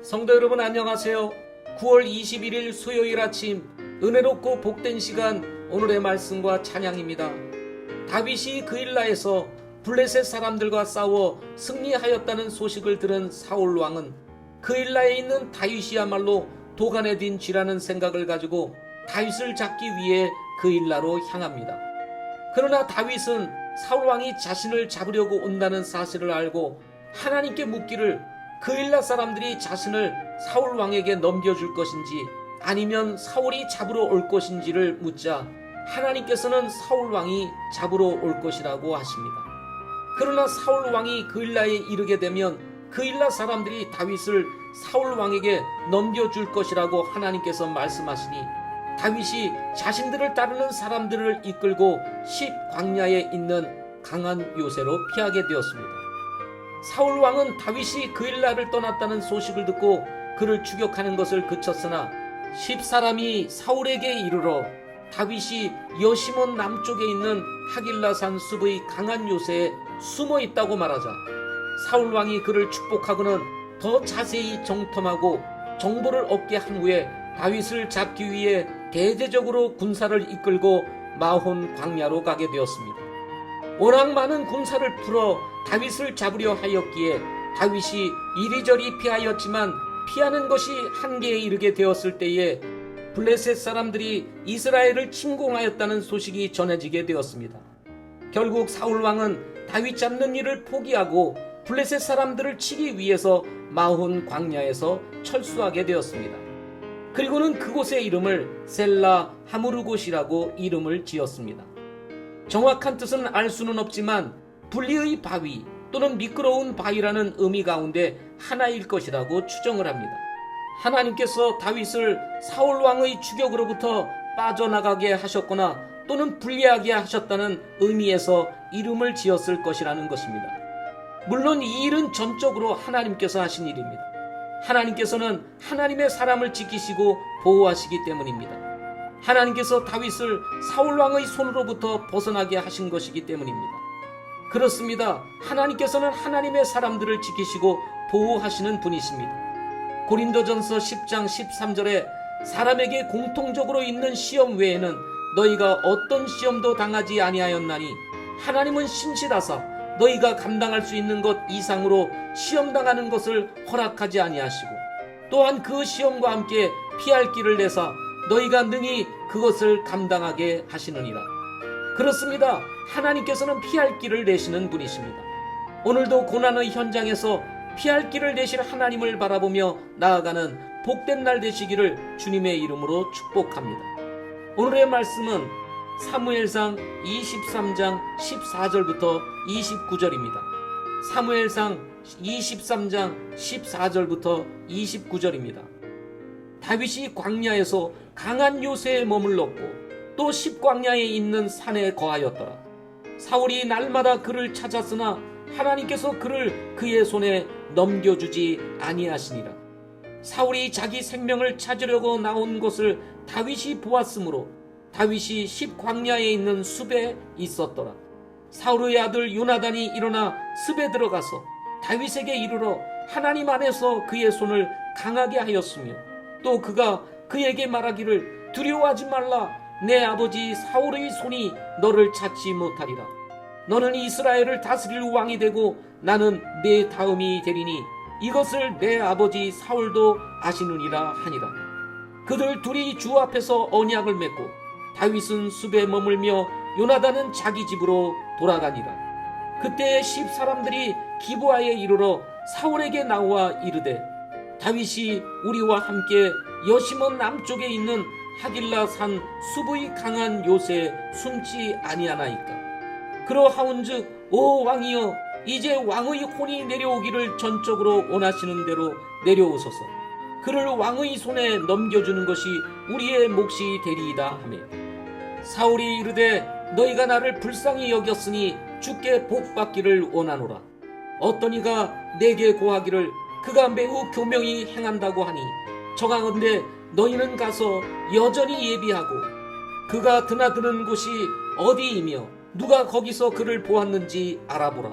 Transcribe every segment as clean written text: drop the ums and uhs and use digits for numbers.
성도 여러분 안녕하세요. 9월 21일 수요일 아침 은혜롭고 복된 시간, 오늘의 말씀과 찬양입니다. 다윗이 그일라에서 블레셋 사람들과 싸워 승리하였다는 소식을 들은 사울 왕은 그일라에 있는 다윗이야말로 도간에 든 쥐라는 생각을 가지고 다윗을 잡기 위해 그일라로 향합니다. 그러나 다윗은 사울 왕이 자신을 잡으려고 온다는 사실을 알고 하나님께 묻기를 그일라 사람들이 자신을 사울 왕에게 넘겨줄 것인지 아니면 사울이 잡으러 올 것인지를 묻자 하나님께서는 사울 왕이 잡으러 올 것이라고 하십니다. 그러나 사울 왕이 그일라에 이르게 되면 그일라 사람들이 다윗을 사울 왕에게 넘겨줄 것이라고 하나님께서 말씀하시니 다윗이 자신들을 따르는 사람들을 이끌고 십 광야에 있는 강한 요새로 피하게 되었습니다. 사울 왕은 다윗이 그일라를 떠났다는 소식을 듣고 그를 추격하는 것을 그쳤으나 십 사람이 사울에게 이르러 다윗이 여시몬 남쪽에 있는 하길라산 숲의 강한 요새에 숨어 있다고 말하자 사울 왕이 그를 축복하고는 더 자세히 정탐하고 정보를 얻게 한 후에 다윗을 잡기 위해 대대적으로 군사를 이끌고 마혼 광야로 가게 되었습니다. 워낙 많은 군사를 풀어 다윗을 잡으려 하였기에 다윗이 이리저리 피하였지만 피하는 것이 한계에 이르게 되었을 때에 블레셋 사람들이 이스라엘을 침공하였다는 소식이 전해지게 되었습니다. 결국 사울 왕은 다윗 잡는 일을 포기하고 블레셋 사람들을 치기 위해서 마혼 광야에서 철수하게 되었습니다. 그리고는 그곳의 이름을 셀라 하무르곳이라고 이름을 지었습니다. 정확한 뜻은 알 수는 없지만 분리의 바위 또는 미끄러운 바위라는 의미 가운데 하나일 것이라고 추정을 합니다. 하나님께서 다윗을 사울 왕의 추격으로부터 빠져나가게 하셨거나 또는 불리하게 하셨다는 의미에서 이름을 지었을 것이라는 것입니다. 물론 이 일은 전적으로 하나님께서 하신 일입니다. 하나님께서는 하나님의 사람을 지키시고 보호하시기 때문입니다. 하나님께서 다윗을 사울 왕의 손으로부터 벗어나게 하신 것이기 때문입니다. 그렇습니다. 하나님께서는 하나님의 사람들을 지키시고 보호하시는 분이십니다. 고린도전서 10장 13절에 사람에게 공통적으로 있는 시험 외에는 너희가 어떤 시험도 당하지 아니하였나니 하나님은 신실하사 너희가 감당할 수 있는 것 이상으로 시험당하는 것을 허락하지 아니하시고 또한 그 시험과 함께 피할 길을 내사 너희가 능히 그것을 감당하게 하시느니라. 그렇습니다. 하나님께서는 피할 길을 내시는 분이십니다. 오늘도 고난의 현장에서 피할 길을 내실 하나님을 바라보며 나아가는 복된 날 되시기를 주님의 이름으로 축복합니다. 오늘의 말씀은 사무엘상 23장 14절부터 29절입니다. 사무엘상 23장 14절부터 29절입니다. 다윗이 광야에서 강한 요새에 머물렀고 또 십광야에 있는 산에 거하였더라. 사울이 날마다 그를 찾았으나 하나님께서 그를 그의 손에 넘겨주지 아니하시니라. 사울이 자기 생명을 찾으려고 나온 것을 다윗이 보았으므로 다윗이 십광야에 있는 숲에 있었더라. 사울의 아들 요나단이 일어나 숲에 들어가서 다윗에게 이르러 하나님 안에서 그의 손을 강하게 하였으며 또 그가 그에게 말하기를 두려워하지 말라. 내 아버지 사울의 손이 너를 찾지 못하리라. 너는 이스라엘을 다스릴 왕이 되고 나는 내 다음이 되리니 이것을 내 아버지 사울도 아시느니라 하니라. 그들 둘이 주 앞에서 언약을 맺고 다윗은 숲에 머물며 요나단은 자기 집으로 돌아가니라. 그때 십 사람들이 기브아에 이르러 사울에게 나와 이르되 다윗이 우리와 함께 여시몬 남쪽에 있는 하길라산 숲의 강한 요새에 숨지 아니하나이까. 그러하온즉 오 왕이여 이제 왕의 혼이 내려오기를 전적으로 원하시는 대로 내려오소서. 그를 왕의 손에 넘겨주는 것이 우리의 몫이 되리이다 하매 사울이 이르되 너희가 나를 불쌍히 여겼으니 주께 복받기를 원하노라. 어떤 이가 내게 고하기를 그가 매우 교명히 행한다고 하니 정하건대 너희는 가서 여전히 예비하고 그가 드나드는 곳이 어디이며 누가 거기서 그를 보았는지 알아보라.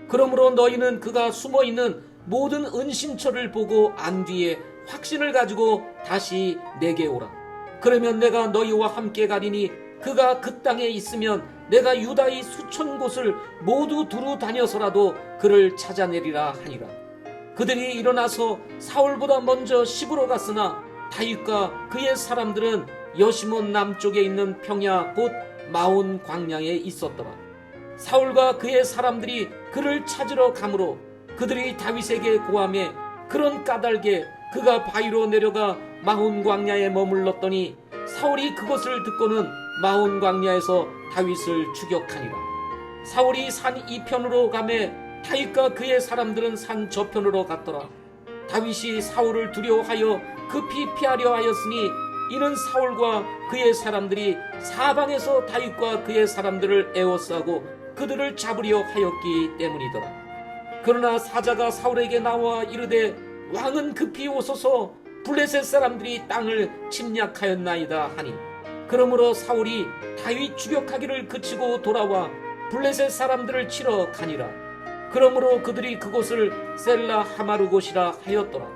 그러므로 너희는 그가 숨어있는 모든 은신처를 보고 안 뒤에 확신을 가지고 다시 내게 오라. 그러면 내가 너희와 함께 가리니 그가 그 땅에 있으면 내가 유다의 수천 곳을 모두 두루 다녀서라도 그를 찾아내리라 하니라. 그들이 일어나서 사울보다 먼저 시부로 갔으나 다윗과 그의 사람들은 여시몬 남쪽에 있는 평야 곧 마온 광야에 있었더라. 사울과 그의 사람들이 그를 찾으러 가므로 그들이 다윗에게 고하매 그런 까닭에 그가 바위로 내려가 마온 광야에 머물렀더니 사울이 그것을 듣고는 마온 광야에서 다윗을 추격하니라. 사울이 산 이편으로 가매 다윗과 그의 사람들은 산 저편으로 갔더라. 다윗이 사울을 두려워하여 급히 피하려 하였으니 이는 사울과 그의 사람들이 사방에서 다윗과 그의 사람들을 에워싸고 그들을 잡으려 하였기 때문이더라. 그러나 사자가 사울에게 나와 이르되 왕은 급히 오소서 블레셋 사람들이 땅을 침략하였나이다 하니 그러므로 사울이 다윗 추격하기를 그치고 돌아와 블레셋 사람들을 치러 가니라. 그러므로 그들이 그곳을 셀라 하마르 곳이라 하였더라.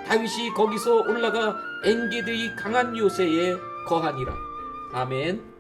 다윗이 거기서 올라가 엔게드의 강한 요새에 거하니라. 아멘.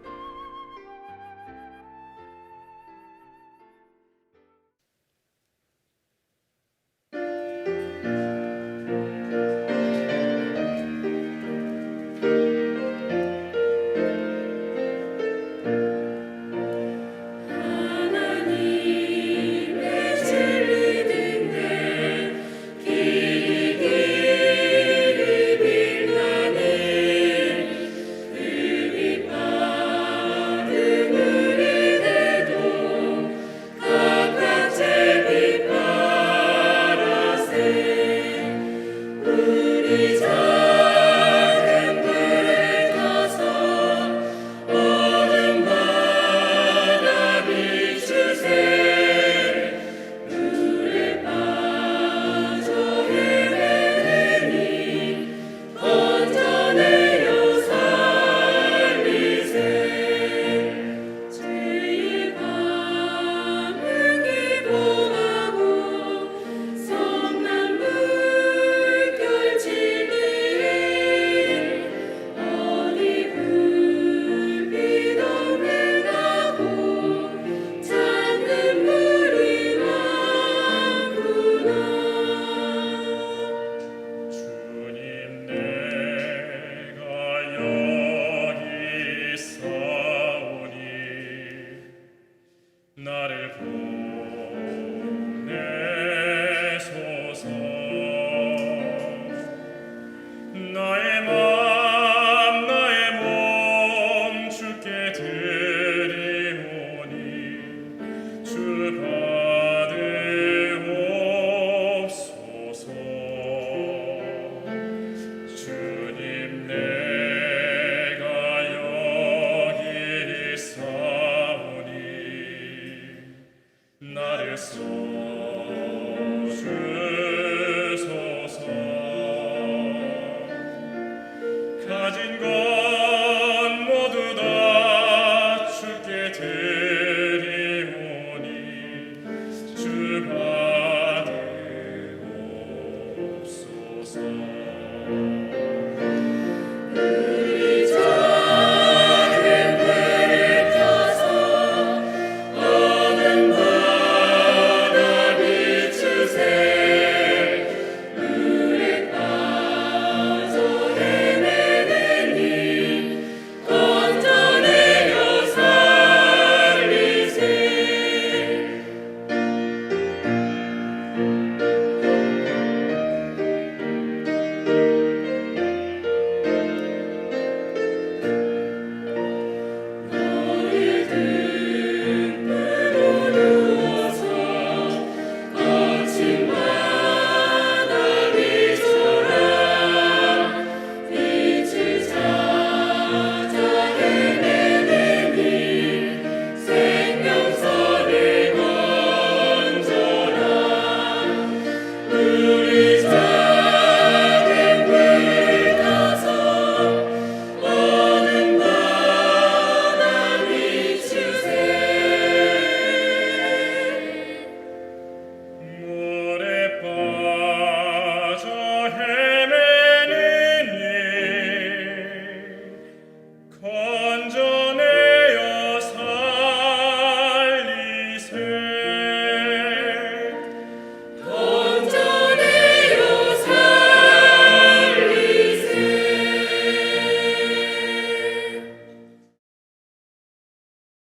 아멘.